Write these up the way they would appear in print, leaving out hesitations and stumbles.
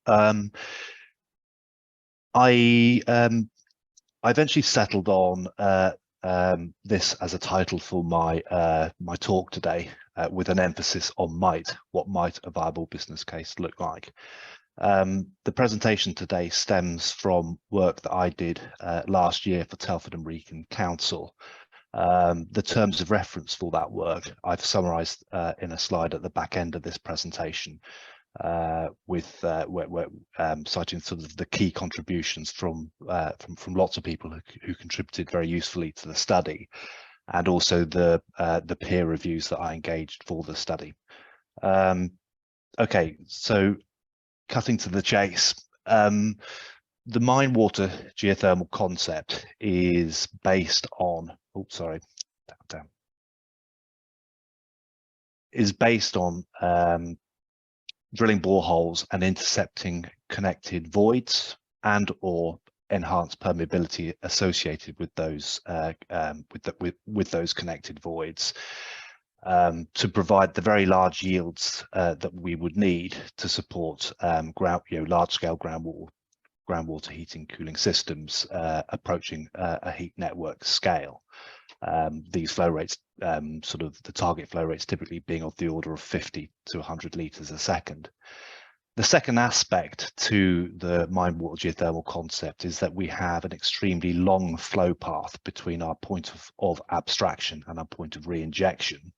I eventually settled on this as a title for my my talk today, with an emphasis on might. What might a viable business case look like? The presentation today stems from work that I did last year for Telford and Wrekin Council. The terms of reference for that work I've summarised in a slide at the back end of this presentation, with citing sort of the key contributions from lots of people who contributed very usefully to the study, and also the peer reviews that I engaged for the study. Okay, so cutting to the chase, the mine water geothermal concept is based on, drilling boreholes and intercepting connected voids and or enhanced permeability associated with those with those connected voids, to provide the very large yields that we would need to support large-scale groundwater heating cooling systems approaching a heat network scale. These flow rates, sort of the target flow rates, typically being of the order of 50 to 100 litres a second. The second aspect to the mine water geothermal concept is that we have an extremely long flow path between our point of abstraction and our point of re-injection,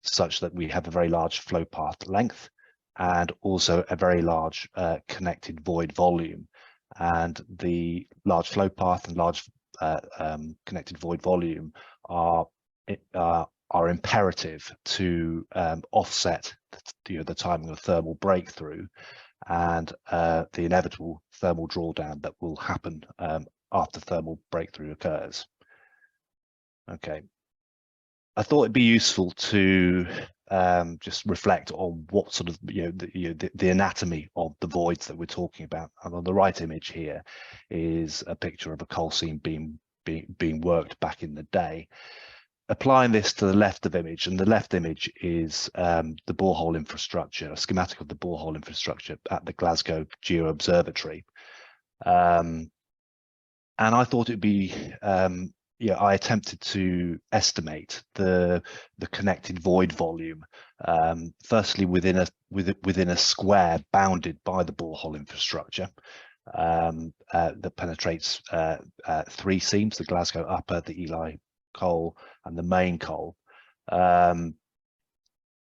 such that we have a very large flow path length and also a very large connected void volume. And the large flow path and large connected void volume are imperative to offset the timing of thermal breakthrough and the inevitable thermal drawdown that will happen after thermal breakthrough occurs. Okay, I thought it'd be useful to just reflect on what sort of the anatomy of the voids that we're talking about. And on the right image here is a picture of a coal seam being worked back in the day. Applying this to the left of image, and the left image is the borehole infrastructure, a schematic of the borehole infrastructure at the Glasgow Geo Observatory. And I thought it'd be I attempted to estimate the connected void volume, firstly within a square bounded by the borehole infrastructure, that penetrates three seams: the Glasgow Upper, the Ely coal, and the main coal.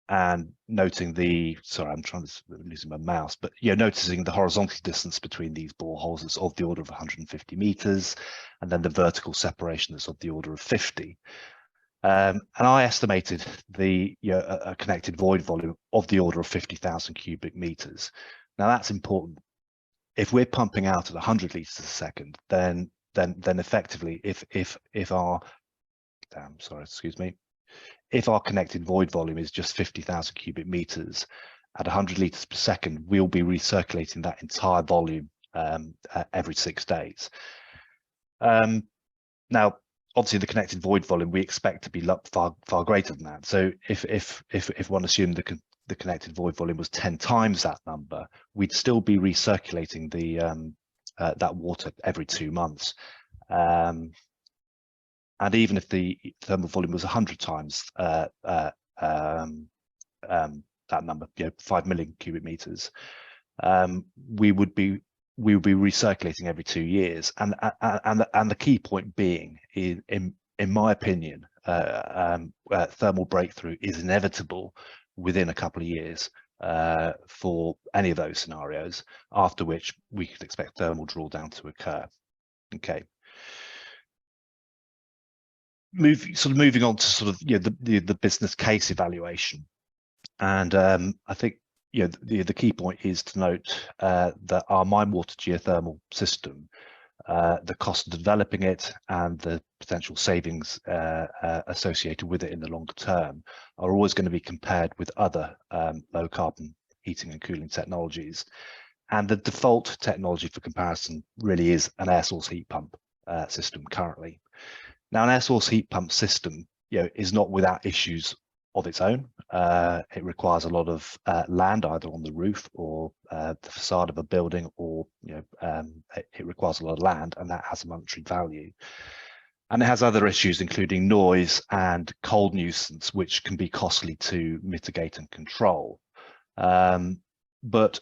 And noting the, sorry, I'm losing my mouse, but noticing the horizontal distance between these boreholes is of the order of 150 meters, and then the vertical separation is of the order of 50. And I estimated a connected void volume of the order of 50,000 cubic meters. Now that's important. If we're pumping out at 100 liters a second, then effectively, if our if our connected void volume is just 50,000 cubic meters at 100 liters per second, we'll be recirculating that entire volume every 6 days. Now, obviously, the connected void volume we expect to be far greater than that. So if one assumed the connected void volume was 10 times that number, we'd still be recirculating that water every 2 months. And even if the thermal volume was 100 times that number, 5 million cubic meters, we would be recirculating every 2 years. And the key point being, in my opinion, thermal breakthrough is inevitable within a couple of years for any of those scenarios, after which we could expect thermal drawdown to occur. Okay. Moving on to sort of the business case evaluation, and I think the key point is to note that our mine water geothermal system, the cost of developing it and the potential savings associated with it in the longer term are always going to be compared with other low carbon heating and cooling technologies, and the default technology for comparison really is an air source heat pump system currently. Now, an air source heat pump system, is not without issues of its own. it requires a lot of land, either on the roof or the facade of a building, or it requires a lot of land, and that has a monetary value. And it has other issues, including noise and cold nuisance, which can be costly to mitigate and control. But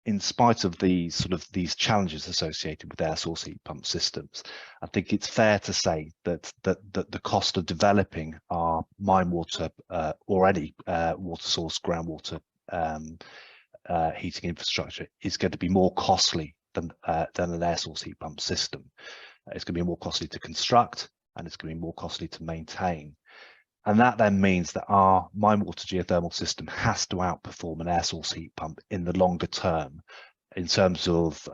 in spite of these challenges associated with air source heat pump systems, I think it's fair to say that the cost of developing our mine water or any water source groundwater heating infrastructure is going to be more costly than an air source heat pump system. It's going to be more costly to construct, and it's going to be more costly to maintain. And that then means that our mine water geothermal system has to outperform an air source heat pump in the longer term in terms of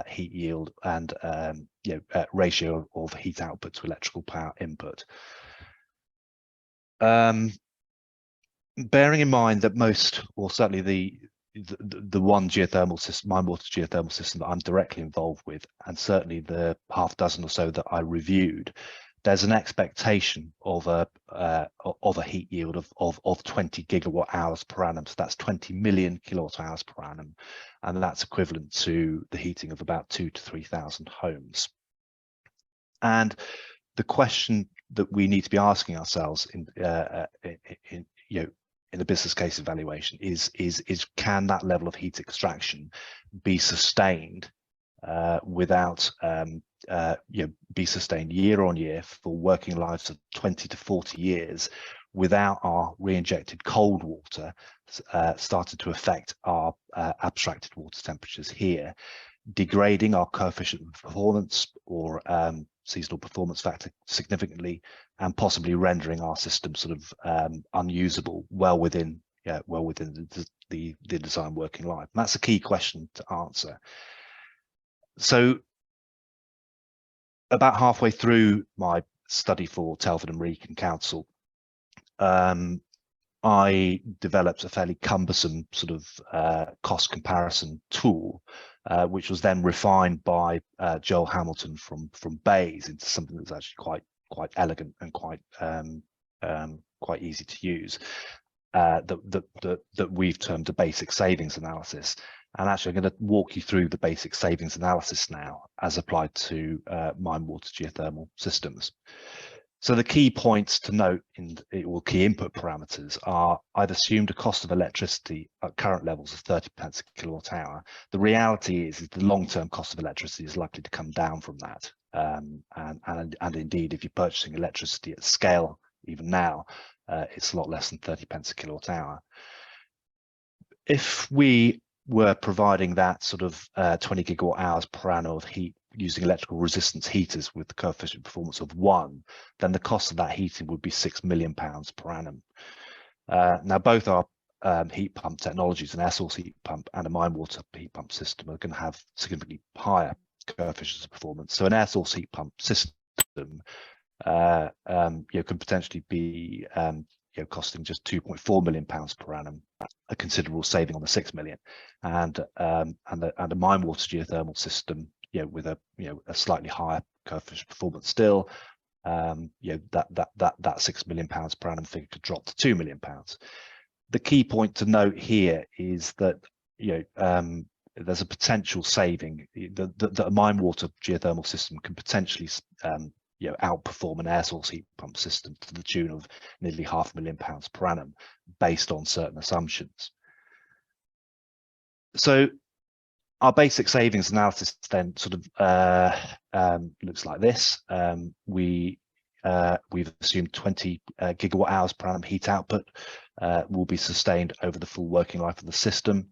heat yield and ratio of heat output to electrical power input. Bearing in mind that most, or certainly the one geothermal system, mine water geothermal system that I'm directly involved with, and certainly the half dozen or so that I reviewed, there's an expectation of a heat yield of 20 gigawatt hours per annum. So that's 20 million kilowatt hours per annum, and that's equivalent to the heating of about 2,000 to 3,000 homes. And the question that we need to be asking ourselves in the business case evaluation is can that level of heat extraction be sustained without be sustained year on year for working lives of 20 to 40 years without our re-injected cold water started to affect our abstracted water temperatures here, degrading our coefficient of performance or seasonal performance factor significantly, and possibly rendering our system unusable well within the design working life. And that's a key question to answer. So about halfway through my study for Telford and Wrekin Council, I developed a fairly cumbersome cost comparison tool, which was then refined by Joel Hamilton from Bayes into something that's actually quite elegant and quite easy to use. That we've termed a basic savings analysis. And actually, I'm going to walk you through the basic savings analysis now as applied to mine water geothermal systems. So the key points to note or key input parameters are: I've assumed a cost of electricity at current levels of 30 pence a kilowatt hour. The reality is the long-term cost of electricity is likely to come down from that. And indeed, if you're purchasing electricity at scale, even now, it's a lot less than 30 pence a kilowatt hour. If we were providing that 20 gigawatt hours per annum of heat using electrical resistance heaters with the coefficient performance of 1, then the cost of that heating would be £6 million per annum. Now, both our heat pump technologies, an air source heat pump and a mine water heat pump system, are going to have significantly higher coefficients of performance. So an air source heat pump system could potentially be costing just £2.4 million per annum, a considerable saving on the 6 million, and a mine water geothermal system, with a slightly higher coefficient performance still, that £6 million per annum figure could drop to £2 million. The key point to note here is that there's a potential saving that a mine water geothermal system can potentially outperform an air source heat pump system to the tune of nearly £500,000 per annum based on certain assumptions. So our basic savings analysis then looks like this. We've assumed 20 gigawatt hours per annum heat output will be sustained over the full working life of the system.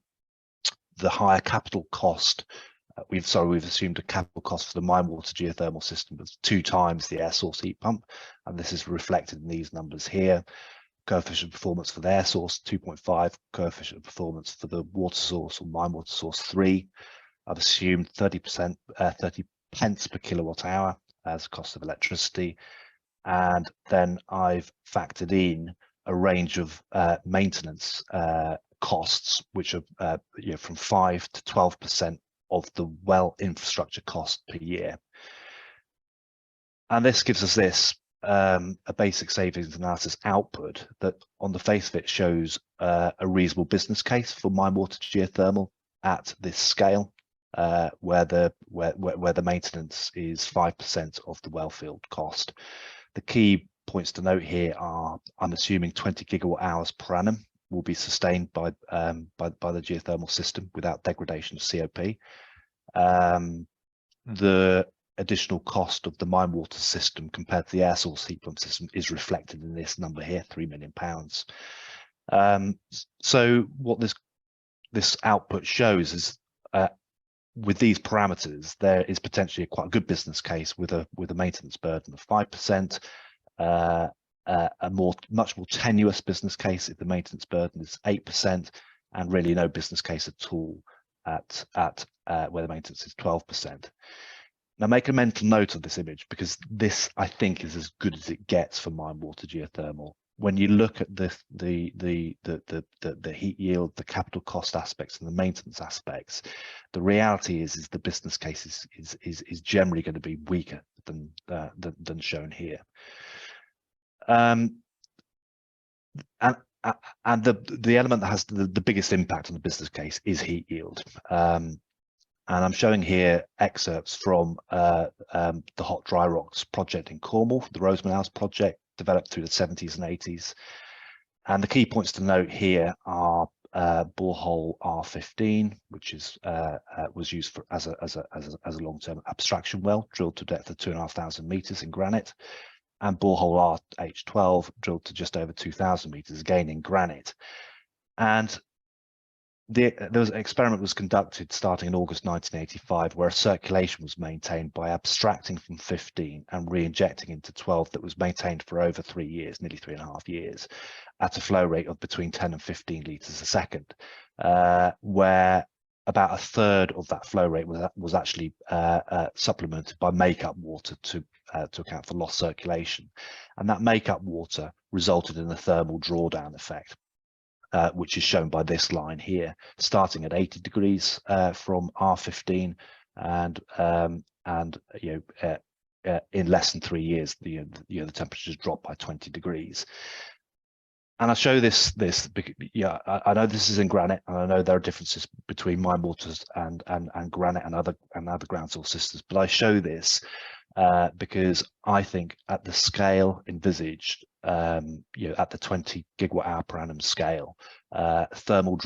The higher capital cost, we've assumed a capital cost for the mine water geothermal system of 2 times the air source heat pump, and this is reflected in these numbers here. Coefficient performance for the air source 2.5, coefficient performance for the water source or mine water source 3. I've assumed 30 pence per kilowatt hour as cost of electricity, and then I've factored in a range of maintenance costs, which are from 5 to 12% of the well infrastructure cost per year. And this gives us this. a basic savings analysis output that on the face of it shows a reasonable business case for mine water geothermal at this scale, where the maintenance is 5% of the wellfield cost. The key points to note here are, I'm assuming 20 gigawatt hours per annum will be sustained by the geothermal system without degradation of COP. The additional cost of the mine water system compared to the air source heat pump system is reflected in this number here, £3 million. So what this output shows is, with these parameters, there is potentially quite a good business case with a maintenance burden of 5%, a much more tenuous business case if the maintenance burden is 8%, and really no business case at all at where the maintenance is 12%. Now make a mental note of this image, because this, I think, is as good as it gets for mine water geothermal. When you look at the heat yield, the capital cost aspects, and the maintenance aspects, the reality is the business case is generally going to be weaker than shown here. And the element that has the biggest impact on the business case is heat yield. And I'm showing here excerpts from the Hot Dry Rocks project in Cornwall, the Roseman House project, developed through the 70s and 80s. And the key points to note here are borehole R15, which was used as a long-term abstraction well, drilled to a depth of 2,500 meters in granite, and borehole RH12, drilled to just over 2,000 meters, again in granite. And there was an experiment was conducted starting in August 1985, where a circulation was maintained by abstracting from 15 and re-injecting into 12 that was maintained for over 3 years, nearly 3.5 years, at a flow rate of between 10 and 15 litres a second, where about a third of that flow rate was actually supplemented by make-up water to account for lost circulation. And that make-up water resulted in a thermal drawdown effect, which is shown by this line here, starting at 80 degrees from R15, and in less than 3 years, the temperatures dropped by 20 degrees. And I show this because, I know this is in granite, and I know there are differences between mine waters and granite and other ground source systems, but I show this because I think at the scale envisaged, at the 20 gigawatt hour per annum scale, thermal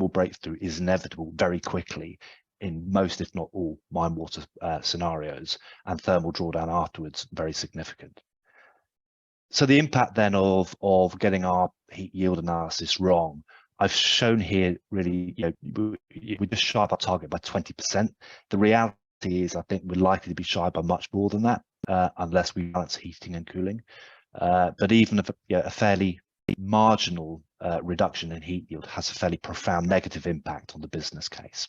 breakthrough is inevitable very quickly in most, if not all, mine water scenarios, and thermal drawdown afterwards very significant. So the impact then of getting our heat yield analysis wrong, I've shown here really, we're just shy of our target by 20%. The reality is, I think we're likely to be shy by much more than that, unless we balance heating and cooling. But even if a fairly marginal reduction in heat yield has a fairly profound negative impact on the business case.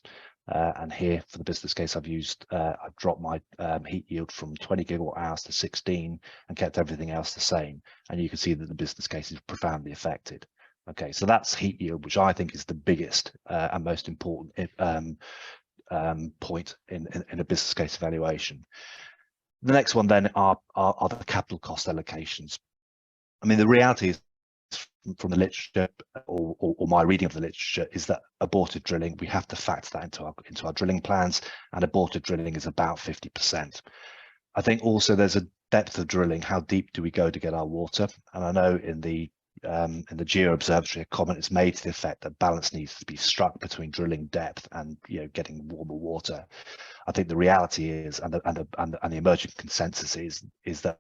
And here for the business case, I've dropped my heat yield from 20 gigawatt hours to 16 and kept everything else the same. And you can see that the business case is profoundly affected. Okay, so that's heat yield, which I think is the biggest and most important point in a business case evaluation. The next one then are the capital cost allocations. I mean, the reality is, from the literature or my reading of the literature, is that aborted drilling, we have to factor that into our drilling plans, and aborted drilling is about 50%. I think also there's a depth of drilling. How deep do we go to get our water? And I know in the Geo Observatory, a comment is made to the effect that balance needs to be struck between drilling depth and getting warmer water. I think the reality is, and the emerging consensus is that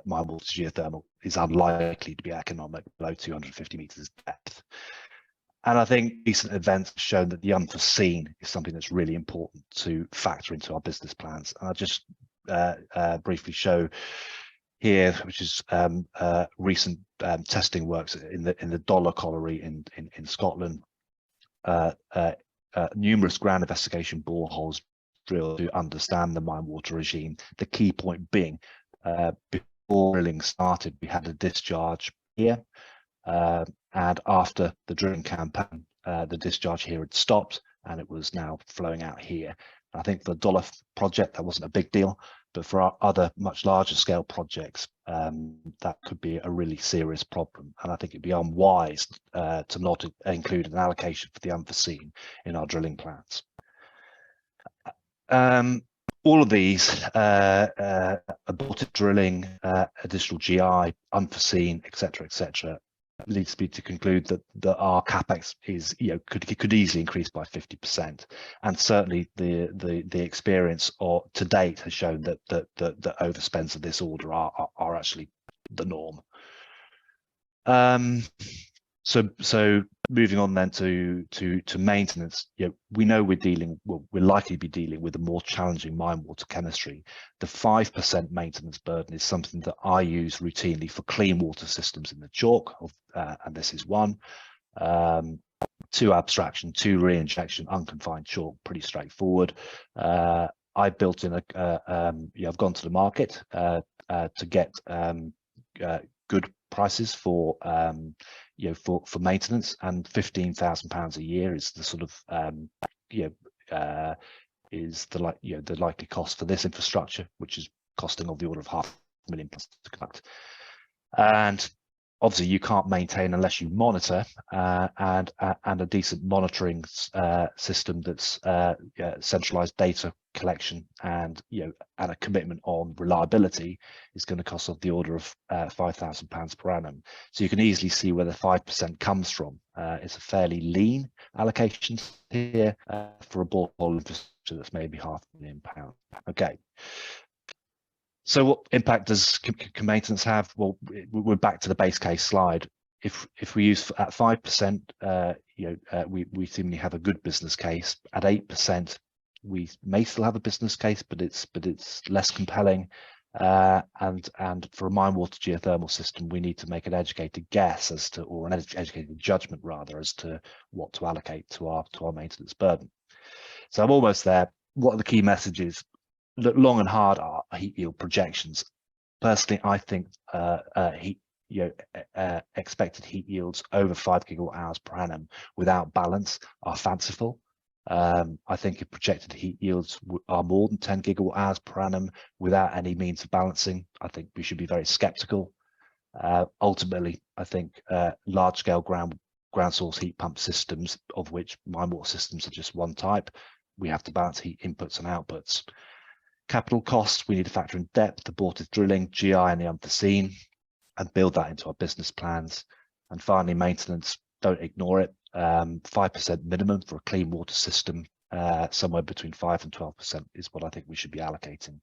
mine water geothermal is unlikely to be economic below 250 meters depth. And I think recent events have shown that the unforeseen is something that's really important to factor into our business plans. And I'll just briefly show here, which is recent testing works in the Dollar Colliery in Scotland. Numerous ground investigation boreholes drilled to understand the mine water regime. The key point being, before drilling started, we had a discharge here, and after the drilling campaign, the discharge here had stopped and it was now flowing out here. I think for the Dollar project, that wasn't a big deal. But for our other much larger scale projects, that could be a really serious problem. And I think it'd be unwise to not include an allocation for the unforeseen in our drilling plans. All of these, aborted drilling, additional GI, unforeseen, etc., leads me to conclude that our capex is, could easily increase by 50%, and certainly the experience to date has shown that overspends of this order are actually the norm. So moving on then to maintenance, we know we're likely to be dealing with a more challenging mine water chemistry. The 5% maintenance burden is something that I use routinely for clean water systems in the chalk, and this is one. 2 abstraction, 2 reinjection, unconfined chalk, pretty straightforward. I built in I've gone to the market to get good prices for maintenance, and £15,000 a year is the sort of is the likely cost for this infrastructure, which is costing of the order of £500,000 to conduct. And obviously you can't maintain unless you monitor, and a decent monitoring system that's centralized data collection and a commitment on reliability is going to cost of the order of £5,000 per annum. So you can easily see where the 5% comes from. It's a fairly lean allocation here for a borehole infrastructure that's maybe £500,000. Okay. So what impact does can maintenance have? Well, we're back to the base case slide. If we use at 5%, we seemingly have a good business case. At 8%, we may still have a business case, but it's less compelling. And for a mine water geothermal system, we need to make an educated guess or an educated judgment rather, as to what to allocate to our maintenance burden. So I'm almost there. What are the key messages? Look long and hard are heat yield projections. Personally, I think expected heat yields over 5 gigawatt-hours per annum without balance are fanciful. I think if projected heat yields are more than 10 gigawatt-hours per annum without any means of balancing, I think we should be very skeptical. Ultimately, I think large-scale ground source heat pump systems, of which mine water systems are just one type, we have to balance heat inputs and outputs. Capital costs, we need to factor in depth, abortive drilling, GI and the unforeseen, and build that into our business plans. And finally, maintenance, don't ignore it. 5% minimum for a clean water system, somewhere between 5 and 12% is what I think we should be allocating.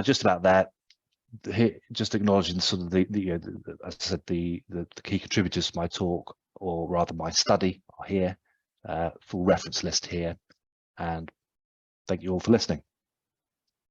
Just about there, just acknowledging sort of as I said, the key contributors to my talk, or rather my study, are here. Full reference list here, and thank you all for listening.